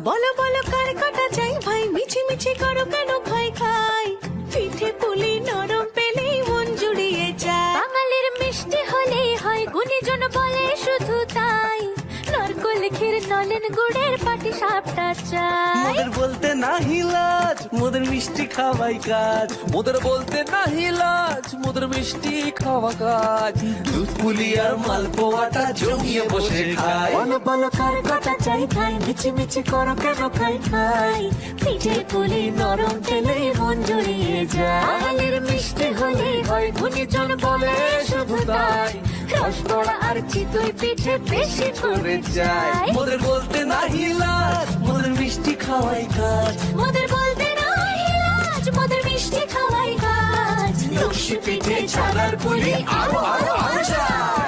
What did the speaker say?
বলো বলো কার কাটা চাই ভাই, মিছি মিছি করো কেন খাই খাই, পিঠে পুলি নরম পেলেই মন জুড়িয়ে যায়। বাঙালির মিষ্টি হলেই হয়, গুণীজন বলে শুধু তাই, নারকোল ক্ষীর নলেন গুড়ের পাটি সাপটা চাই। মোদের বলতে নাহি লাজ, মোদের মিষ্টি খাওয়াই কাজ। মোদের বলতে নাহি লাজ, মোদের মিষ্টি খাওয়া কাজ। দুধ পুলি আর মালপোয়াটা জমিয়ে বসে খায়। বলো বলো কার কাটা চাই ভাই, মিছি মিছি করো কেন খাই খাই, পিঠে পুলি নরম পেলেই মন জুড়িয়ে যায়। বাঙালির মিষ্টি হলেই হয়, গুণীজন বলে শুধু তাই, রসবড়া আর চিতই পিঠে বেশি করে যায়। মোদের বলতে নাহি লাজ, মোদের মিষ্টি খাওয়াই কাজ। মোদের বলতে নাই লাজ, মোদের মিষ্টি খাওয়াই কাজ। লক্ষ্মী পিঠে ছানার পুলি আরো আরো আরো চাই।